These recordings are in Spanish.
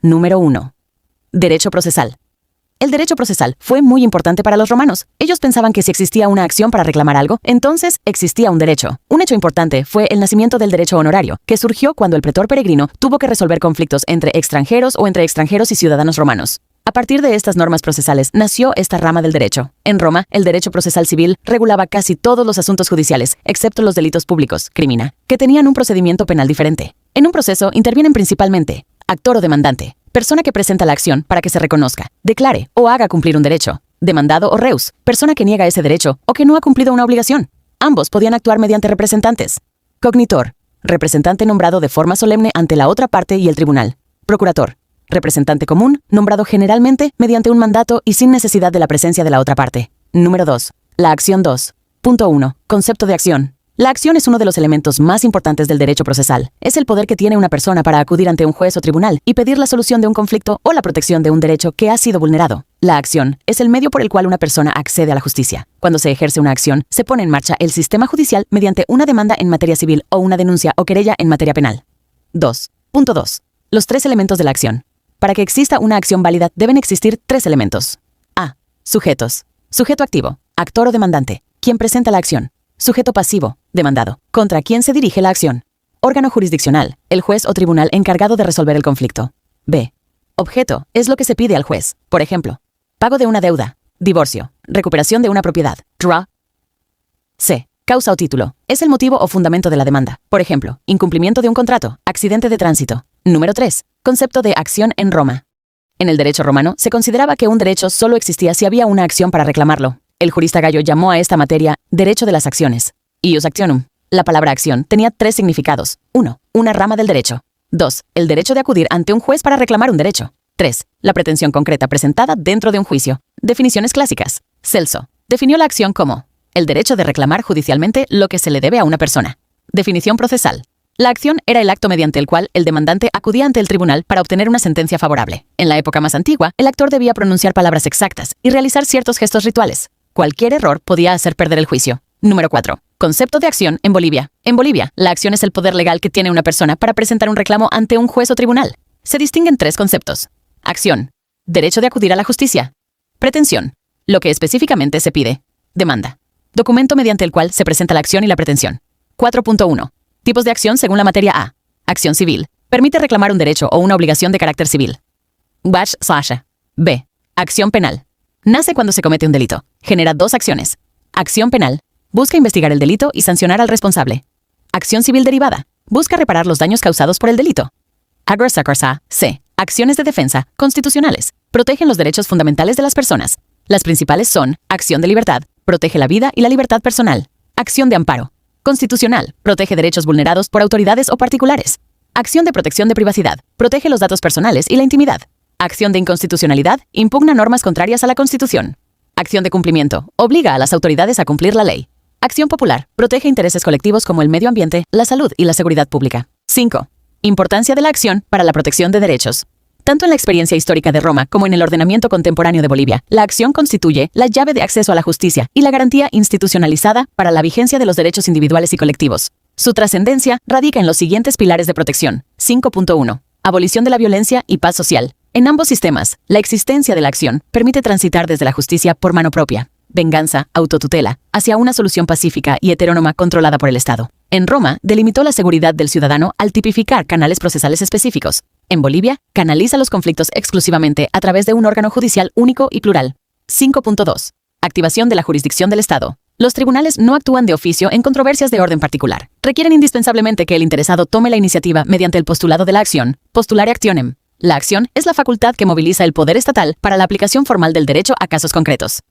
Número 1. Derecho procesal. El derecho procesal fue muy importante para los romanos. Ellos pensaban que si existía una acción para reclamar algo, entonces existía un derecho. Un hecho importante fue el nacimiento del derecho honorario, que surgió cuando el pretor peregrino tuvo que resolver conflictos entre extranjeros o entre extranjeros y ciudadanos romanos. A partir de estas normas procesales nació esta rama del derecho. En Roma, el derecho procesal civil regulaba casi todos los asuntos judiciales, excepto los delitos públicos, crimina, que tenían un procedimiento penal diferente. En un proceso intervienen principalmente actor o demandante, persona que presenta la acción para que se reconozca, declare o haga cumplir un derecho. Demandado o reus, persona que niega ese derecho o que no ha cumplido una obligación. Ambos podían actuar mediante representantes. Cognitor, representante nombrado de forma solemne ante la otra parte y el tribunal. Procurator, representante común, nombrado generalmente mediante un mandato y sin necesidad de la presencia de la otra parte. Número 2. La acción 2.1. Concepto de acción. La acción es uno de los elementos más importantes del derecho procesal. Es el poder que tiene una persona para acudir ante un juez o tribunal y pedir la solución de un conflicto o la protección de un derecho que ha sido vulnerado. La acción es el medio por el cual una persona accede a la justicia. Cuando se ejerce una acción, se pone en marcha el sistema judicial mediante una demanda en materia civil o una denuncia o querella en materia penal. 2.2. Los 3 elementos de la acción. Para que exista una acción válida, deben existir 3 elementos. A. Sujetos. Sujeto activo, actor o demandante, quien presenta la acción. Sujeto pasivo, demandado, contra quien se dirige la acción. Órgano jurisdiccional, el juez o tribunal encargado de resolver el conflicto. B. Objeto, es lo que se pide al juez. Por ejemplo, pago de una deuda, divorcio, recuperación de una propiedad, draw. C. Causa o título, es el motivo o fundamento de la demanda. Por ejemplo, incumplimiento de un contrato, accidente de tránsito. Número 3. Concepto de acción en Roma. En el derecho romano, se consideraba que un derecho solo existía si había una acción para reclamarlo. El jurista Gallo llamó a esta materia derecho de las acciones. Ius actionum. La palabra acción tenía 3 significados. 1. Una rama del derecho. 2. El derecho de acudir ante un juez para reclamar un derecho. 3. La pretensión concreta presentada dentro de un juicio. Definiciones clásicas. Celso definió la acción como el derecho de reclamar judicialmente lo que se le debe a una persona. Definición procesal. La acción era el acto mediante el cual el demandante acudía ante el tribunal para obtener una sentencia favorable. En la época más antigua, el actor debía pronunciar palabras exactas y realizar ciertos gestos rituales. Cualquier error podía hacer perder el juicio. Número 4. Concepto de acción en Bolivia. En Bolivia, la acción es el poder legal que tiene una persona para presentar un reclamo ante un juez o tribunal. Se distinguen 3 conceptos. Acción. Derecho de acudir a la justicia. Pretensión. Lo que específicamente se pide. Demanda. Documento mediante el cual se presenta la acción y la pretensión. 4.1. Tipos de acción según la materia A. Acción civil. Permite reclamar un derecho o una obligación de carácter civil. B. Acción penal. Nace cuando se comete un delito. Genera 2 acciones. Acción penal. Busca investigar el delito y sancionar al responsable. Acción civil derivada. Busca reparar los daños causados por el delito. C. Acciones de defensa constitucionales. Protegen los derechos fundamentales de las personas. Las principales son acción de libertad. Protege la vida y la libertad personal. Acción de amparo. Constitucional. Protege derechos vulnerados por autoridades o particulares. Acción de protección de privacidad. Protege los datos personales y la intimidad. Acción de inconstitucionalidad. Impugna normas contrarias a la Constitución. Acción de cumplimiento. Obliga a las autoridades a cumplir la ley. Acción popular. Protege intereses colectivos como el medio ambiente, la salud y la seguridad pública. 5. Importancia de la acción para la protección de derechos. Tanto en la experiencia histórica de Roma como en el ordenamiento contemporáneo de Bolivia, la acción constituye la llave de acceso a la justicia y la garantía institucionalizada para la vigencia de los derechos individuales y colectivos. Su trascendencia radica en los siguientes pilares de protección. 5.1. Abolición de la violencia y paz social. En ambos sistemas, la existencia de la acción permite transitar desde la justicia por mano propia, venganza, autotutela, hacia una solución pacífica y heterónoma controlada por el Estado. En Roma, delimitó la seguridad del ciudadano al tipificar canales procesales específicos. En Bolivia, canaliza los conflictos exclusivamente a través de un órgano judicial único y plural. 5.2. Activación de la jurisdicción del Estado. Los tribunales no actúan de oficio en controversias de orden particular. Requieren indispensablemente que el interesado tome la iniciativa mediante el postulado de la acción, postulare actionem. La acción es la facultad que moviliza el poder estatal para la aplicación formal del derecho a casos concretos.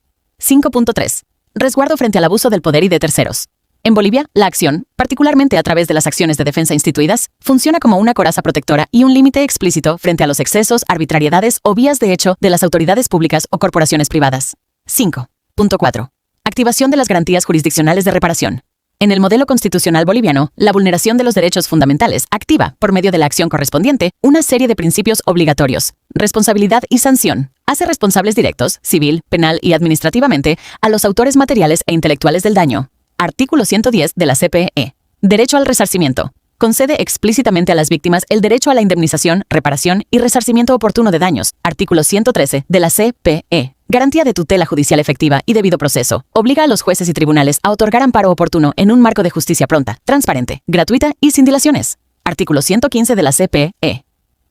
5.3. Resguardo frente al abuso del poder y de terceros. En Bolivia, la acción, particularmente a través de las acciones de defensa instituidas, funciona como una coraza protectora y un límite explícito frente a los excesos, arbitrariedades o vías de hecho de las autoridades públicas o corporaciones privadas. 5.4. Activación de las garantías jurisdiccionales de reparación. En el modelo constitucional boliviano, la vulneración de los derechos fundamentales activa, por medio de la acción correspondiente, una serie de principios obligatorios, responsabilidad y sanción. Hace responsables directos, civil, penal y administrativamente, a los autores materiales e intelectuales del daño. Artículo 110 de la CPE. Derecho al resarcimiento. concede explícitamente a las víctimas el derecho a la indemnización, reparación y resarcimiento oportuno de daños. Artículo 113 de la CPE. Garantía de tutela judicial efectiva y debido proceso. Obliga a los jueces y tribunales a otorgar amparo oportuno en un marco de justicia pronta, transparente, gratuita y sin dilaciones. Artículo 115 de la CPE.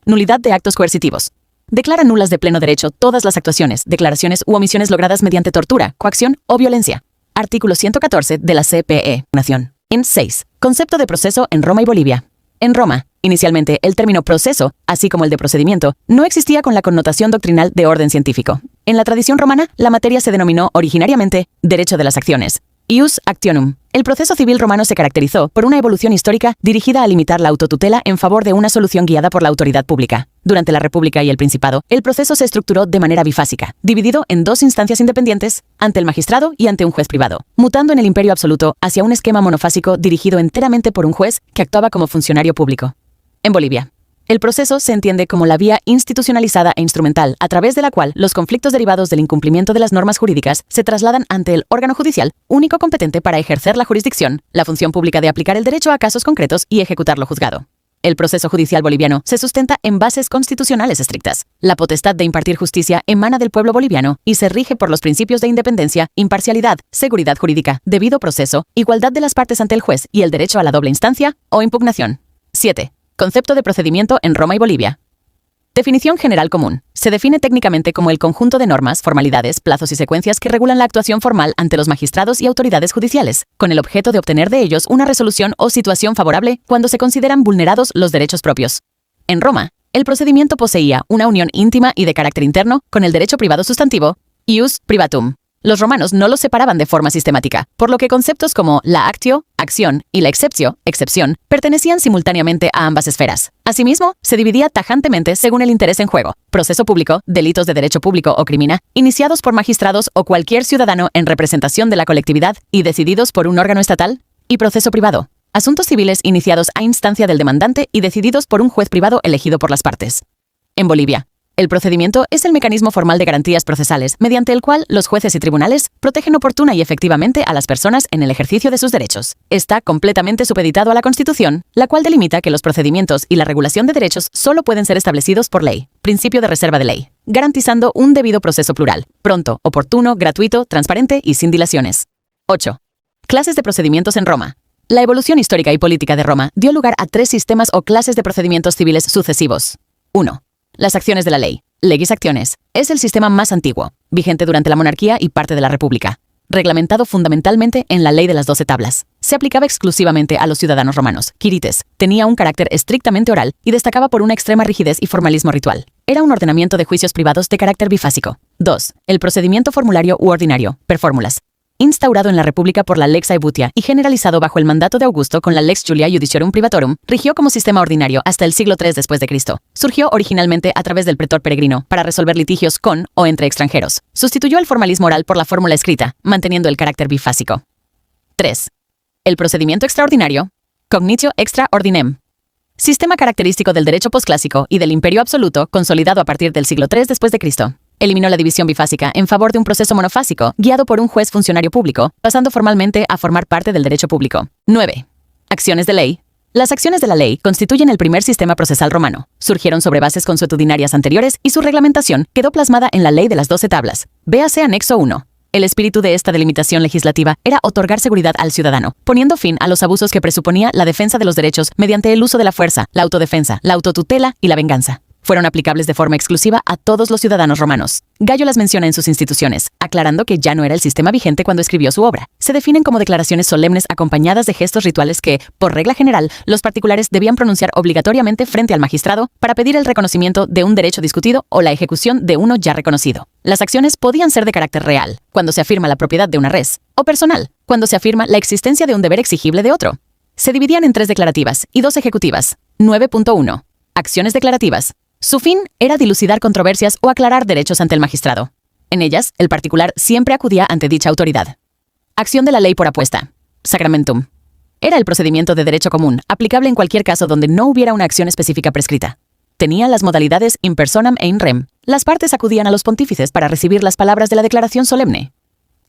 Nulidad de actos coercitivos. Declara nulas de pleno derecho todas las actuaciones, declaraciones u omisiones logradas mediante tortura, coacción o violencia. Artículo 114 de la CPE. Nación. En 6. Concepto de proceso en Roma y Bolivia. En Roma, inicialmente el término proceso, así como el de procedimiento, no existía con la connotación doctrinal de orden científico. En la tradición romana, la materia se denominó originariamente derecho de las acciones, ius actionum. El proceso civil romano se caracterizó por una evolución histórica dirigida a limitar la autotutela en favor de una solución guiada por la autoridad pública. Durante la República y el Principado, el proceso se estructuró de manera bifásica, dividido en dos instancias independientes, ante el magistrado y ante un juez privado, mutando en el imperio absoluto hacia un esquema monofásico dirigido enteramente por un juez que actuaba como funcionario público. En Bolivia, el proceso se entiende como la vía institucionalizada e instrumental a través de la cual los conflictos derivados del incumplimiento de las normas jurídicas se trasladan ante el órgano judicial, único competente para ejercer la jurisdicción, la función pública de aplicar el derecho a casos concretos y ejecutar lo juzgado. El proceso judicial boliviano se sustenta en bases constitucionales estrictas. La potestad de impartir justicia emana del pueblo boliviano y se rige por los principios de independencia, imparcialidad, seguridad jurídica, debido proceso, igualdad de las partes ante el juez y el derecho a la doble instancia o impugnación. 7. Concepto de procedimiento en Roma y Bolivia. Definición general común. Se define técnicamente como el conjunto de normas, formalidades, plazos y secuencias que regulan la actuación formal ante los magistrados y autoridades judiciales, con el objeto de obtener de ellos una resolución o situación favorable cuando se consideran vulnerados los derechos propios. En Roma, el procedimiento poseía una unión íntima y de carácter interno con el derecho privado sustantivo, ius privatum. Los romanos no los separaban de forma sistemática, por lo que conceptos como la actio, acción, y la exceptio, excepción, pertenecían simultáneamente a ambas esferas. Asimismo, se dividía tajantemente según el interés en juego: proceso público, delitos de derecho público o crimina, iniciados por magistrados o cualquier ciudadano en representación de la colectividad y decididos por un órgano estatal, y proceso privado, asuntos civiles iniciados a instancia del demandante y decididos por un juez privado elegido por las partes. En Bolivia, el procedimiento es el mecanismo formal de garantías procesales mediante el cual los jueces y tribunales protegen oportuna y efectivamente a las personas en el ejercicio de sus derechos. Está completamente supeditado a la Constitución, la cual delimita que los procedimientos y la regulación de derechos solo pueden ser establecidos por ley, principio de reserva de ley, garantizando un debido proceso plural, pronto, oportuno, gratuito, transparente y sin dilaciones. 8. Clases de procedimientos en Roma. La evolución histórica y política de Roma dio lugar a 3 sistemas o clases de procedimientos civiles sucesivos. 1. Las acciones de la ley, legis actiones, es el sistema más antiguo, vigente durante la monarquía y parte de la república. Reglamentado fundamentalmente en la ley de las 12 tablas. Se aplicaba exclusivamente a los ciudadanos romanos, quirites, tenía un carácter estrictamente oral y destacaba por una extrema rigidez y formalismo ritual. Era un ordenamiento de juicios privados de carácter bifásico. 2. El procedimiento formulario u ordinario, per fórmulas. Instaurado en la República por la Lex Aebutia y generalizado bajo el mandato de Augusto con la Lex Julia Judiciorum Privatorum, rigió como sistema ordinario hasta el siglo III después de Cristo. Surgió originalmente a través del pretor peregrino para resolver litigios con o entre extranjeros. Sustituyó el formalismo oral por la fórmula escrita, manteniendo el carácter bifásico. 3. El procedimiento extraordinario, cognitio extra ordinem. Sistema característico del derecho posclásico y del imperio absoluto, consolidado a partir del siglo III después de Cristo. Eliminó la división bifásica en favor de un proceso monofásico, guiado por un juez funcionario público, pasando formalmente a formar parte del derecho público. 9. Acciones de ley. Las acciones de la ley constituyen el primer sistema procesal romano. Surgieron sobre bases consuetudinarias anteriores y su reglamentación quedó plasmada en la ley de las 12 tablas. Véase anexo 1. El espíritu de esta delimitación legislativa era otorgar seguridad al ciudadano, poniendo fin a los abusos que presuponía la defensa de los derechos mediante el uso de la fuerza, la autodefensa, la autotutela y la venganza. Fueron aplicables de forma exclusiva a todos los ciudadanos romanos. Gallo las menciona en sus instituciones, aclarando que ya no era el sistema vigente cuando escribió su obra. Se definen como declaraciones solemnes acompañadas de gestos rituales que, por regla general, los particulares debían pronunciar obligatoriamente frente al magistrado para pedir el reconocimiento de un derecho discutido o la ejecución de uno ya reconocido. Las acciones podían ser de carácter real, cuando se afirma la propiedad de una res, o personal, cuando se afirma la existencia de un deber exigible de otro. Se dividían en 3 declarativas y 2 ejecutivas. 9.1. Acciones declarativas. Su fin era dilucidar controversias o aclarar derechos ante el magistrado. En ellas, el particular siempre acudía ante dicha autoridad. Acción de la ley por apuesta. Sacramentum. Era el procedimiento de derecho común, aplicable en cualquier caso donde no hubiera una acción específica prescrita. Tenía las modalidades in personam e in rem. Las partes acudían a los pontífices para recibir las palabras de la declaración solemne.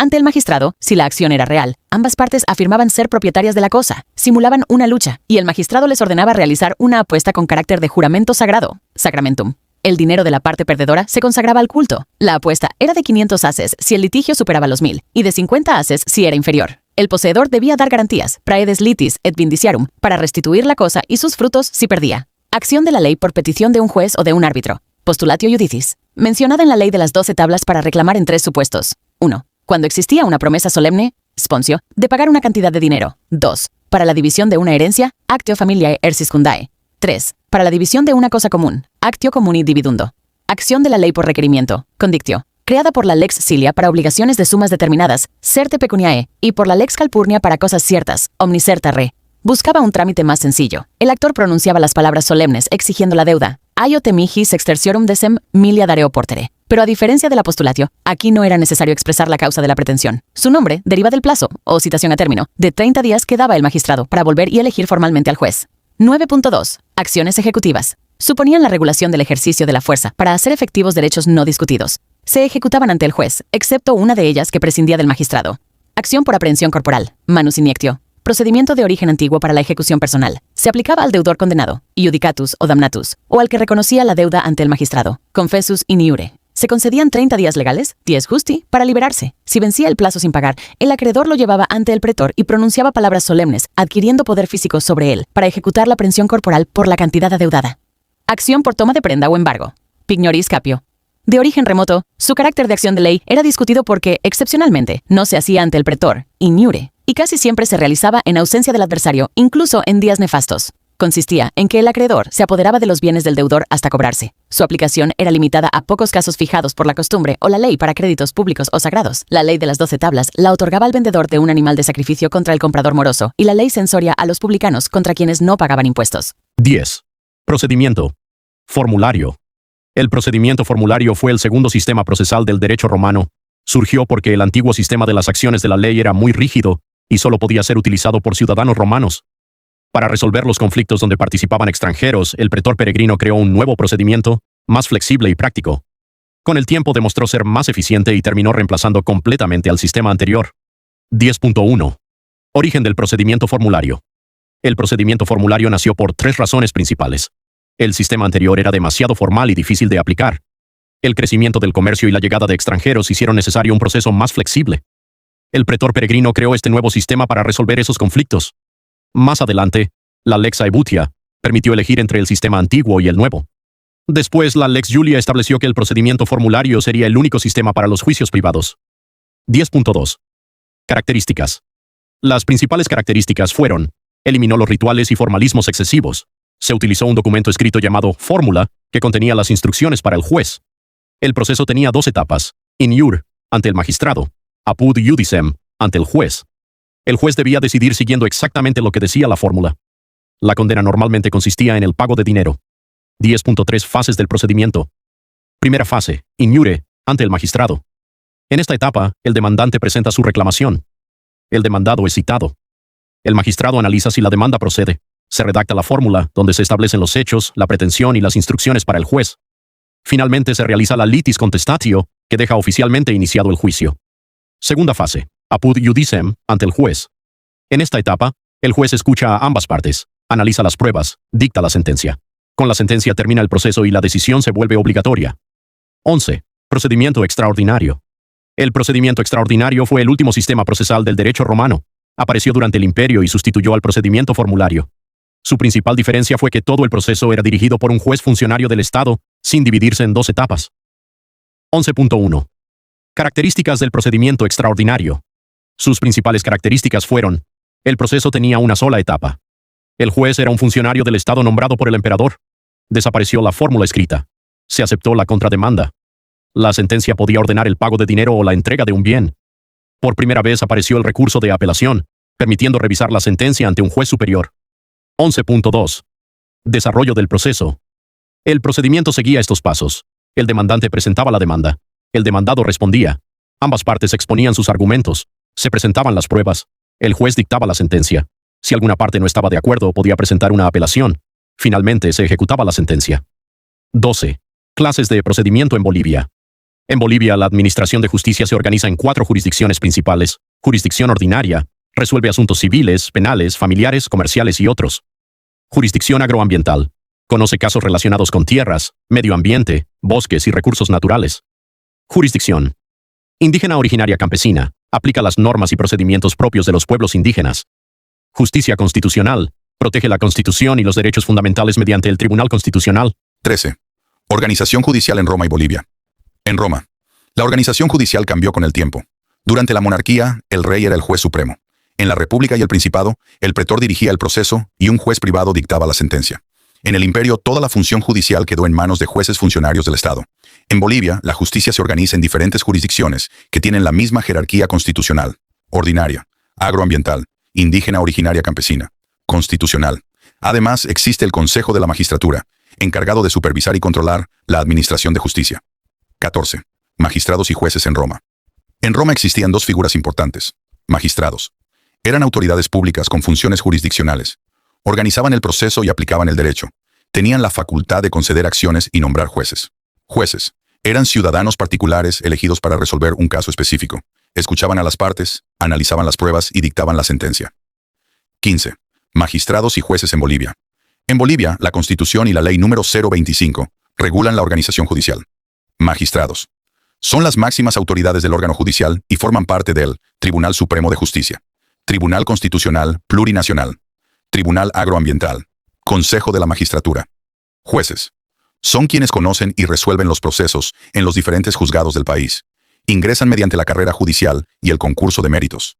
Ante el magistrado, si la acción era real, ambas partes afirmaban ser propietarias de la cosa, simulaban una lucha, y el magistrado les ordenaba realizar una apuesta con carácter de juramento sagrado, sacramentum. El dinero de la parte perdedora se consagraba al culto. La apuesta era de 500 ases si el litigio superaba los 1000, y de 50 ases si era inferior. El poseedor debía dar garantías, praedes litis et vindiciarum, para restituir la cosa y sus frutos si perdía. Acción de la ley por petición de un juez o de un árbitro. Postulatio iudicis. Mencionada en la ley de las 12 tablas para reclamar en 3 supuestos. 1. Cuando existía una promesa solemne, sponsio, de pagar una cantidad de dinero. 2. Para la división de una herencia, actio familiae erciscundae. 3. Para la división de una cosa común, actio comuni dividundo. Acción de la ley por requerimiento, condictio, creada por la lex Cilia para obligaciones de sumas determinadas, certe pecuniae, y por la lex Calpurnia para cosas ciertas, omnicerta re. Buscaba un trámite más sencillo. El actor pronunciaba las palabras solemnes exigiendo la deuda. Aio te mihi sextertiorum decem milia dareo portere. Pero a diferencia del apostulatio, aquí no era necesario expresar la causa de la pretensión. Su nombre deriva del plazo, o citación a término, de 30 días que daba el magistrado para volver y elegir formalmente al juez. 9.2. Acciones ejecutivas. Suponían la regulación del ejercicio de la fuerza para hacer efectivos derechos no discutidos. Se ejecutaban ante el juez, excepto una de ellas que prescindía del magistrado. Acción por aprehensión corporal, manus iniectio. Procedimiento de origen antiguo para la ejecución personal. Se aplicaba al deudor condenado, iudicatus o damnatus, o al que reconocía la deuda ante el magistrado, confessus in iure. Se concedían 30 días legales, 10 justi, para liberarse. Si vencía el plazo sin pagar, el acreedor lo llevaba ante el pretor y pronunciaba palabras solemnes, adquiriendo poder físico sobre él, para ejecutar la aprehensión corporal por la cantidad adeudada. Acción por toma de prenda o embargo. Pignoris capio. De origen remoto, su carácter de acción de ley era discutido porque, excepcionalmente, no se hacía ante el pretor, in iure, y casi siempre se realizaba en ausencia del adversario, incluso en días nefastos. Consistía en que el acreedor se apoderaba de los bienes del deudor hasta cobrarse. Su aplicación era limitada a pocos casos fijados por la costumbre o la ley para créditos públicos o sagrados. La ley de las 12 tablas la otorgaba al vendedor de un animal de sacrificio contra el comprador moroso y la ley censoria a los publicanos contra quienes no pagaban impuestos. 10. Procedimiento. Formulario. El procedimiento formulario fue el segundo sistema procesal del derecho romano. Surgió porque el antiguo sistema de las acciones de la ley era muy rígido y solo podía ser utilizado por ciudadanos romanos. Para resolver los conflictos donde participaban extranjeros, el pretor peregrino creó un nuevo procedimiento, más flexible y práctico. Con el tiempo demostró ser más eficiente y terminó reemplazando completamente al sistema anterior. 10.1. Origen del procedimiento formulario. El procedimiento formulario nació por 3 razones principales. El sistema anterior era demasiado formal y difícil de aplicar. El crecimiento del comercio y la llegada de extranjeros hicieron necesario un proceso más flexible. El pretor peregrino creó este nuevo sistema para resolver esos conflictos. Más adelante, la Lex Aebutia permitió elegir entre el sistema antiguo y el nuevo. Después, la Lex Julia estableció que el procedimiento formulario sería el único sistema para los juicios privados. 10.2. Características. Las principales características fueron: eliminó los rituales y formalismos excesivos. Se utilizó un documento escrito llamado fórmula, que contenía las instrucciones para el juez. El proceso tenía 2 etapas: in iure, ante el magistrado; apud iudicem, ante el juez. El juez debía decidir siguiendo exactamente lo que decía la fórmula. La condena normalmente consistía en el pago de dinero. 10.3. Fases del procedimiento. Primera fase, in iure, ante el magistrado. En esta etapa, el demandante presenta su reclamación. El demandado es citado. El magistrado analiza si la demanda procede. Se redacta la fórmula, donde se establecen los hechos, la pretensión y las instrucciones para el juez. Finalmente se realiza la litis contestatio, que deja oficialmente iniciado el juicio. Segunda fase, apud iudicem, ante el juez. En esta etapa, el juez escucha a ambas partes, analiza las pruebas, dicta la sentencia. Con la sentencia termina el proceso y la decisión se vuelve obligatoria. 11. Procedimiento extraordinario. El procedimiento extraordinario fue el último sistema procesal del derecho romano. Apareció durante el Imperio y sustituyó al procedimiento formulario. Su principal diferencia fue que todo el proceso era dirigido por un juez funcionario del Estado, sin dividirse en 2 etapas. 11.1. Características del procedimiento extraordinario. Sus principales características fueron: el proceso tenía una sola etapa. El juez era un funcionario del Estado nombrado por el emperador. Desapareció la fórmula escrita. Se aceptó la contrademanda. La sentencia podía ordenar el pago de dinero o la entrega de un bien. Por primera vez apareció el recurso de apelación, permitiendo revisar la sentencia ante un juez superior. 11.2. Desarrollo del proceso. El procedimiento seguía estos pasos. El demandante presentaba la demanda. El demandado respondía. Ambas partes exponían sus argumentos. Se presentaban las pruebas. El juez dictaba la sentencia. Si alguna parte no estaba de acuerdo, podía presentar una apelación. Finalmente se ejecutaba la sentencia. 12. Clases de procedimiento en Bolivia. En Bolivia, la Administración de Justicia se organiza en 4 jurisdicciones principales. Jurisdicción ordinaria, resuelve asuntos civiles, penales, familiares, comerciales y otros. Jurisdicción agroambiental, conoce casos relacionados con tierras, medio ambiente, bosques y recursos naturales. Jurisdicción indígena originaria campesina, aplica las normas y procedimientos propios de los pueblos indígenas. Justicia constitucional, protege la Constitución y los derechos fundamentales mediante el Tribunal Constitucional. 13. Organización judicial en Roma y Bolivia. En Roma, la organización judicial cambió con el tiempo. Durante la monarquía, el rey era el juez supremo. En la República y el Principado, el pretor dirigía el proceso y un juez privado dictaba la sentencia. En el imperio, toda la función judicial quedó en manos de jueces funcionarios del Estado. En Bolivia, la justicia se organiza en diferentes jurisdicciones que tienen la misma jerarquía constitucional: ordinaria, agroambiental, indígena originaria campesina, constitucional. Además, existe el Consejo de la Magistratura, encargado de supervisar y controlar la administración de justicia. 14. Magistrados y jueces en Roma. En Roma existían 2 figuras importantes: magistrados. Eran autoridades públicas con funciones jurisdiccionales. Organizaban el proceso y aplicaban el derecho. Tenían la facultad de conceder acciones y nombrar jueces. Jueces. Eran ciudadanos particulares elegidos para resolver un caso específico. Escuchaban a las partes, analizaban las pruebas y dictaban la sentencia. 15. Magistrados y jueces en Bolivia. En Bolivia, la Constitución y la Ley número 025 regulan la organización judicial. Magistrados. Son las máximas autoridades del órgano judicial y forman parte del Tribunal Supremo de Justicia, Tribunal Constitucional Plurinacional, Tribunal Agroambiental, Consejo de la Magistratura. Jueces. Son quienes conocen y resuelven los procesos en los diferentes juzgados del país. Ingresan mediante la carrera judicial y el concurso de méritos.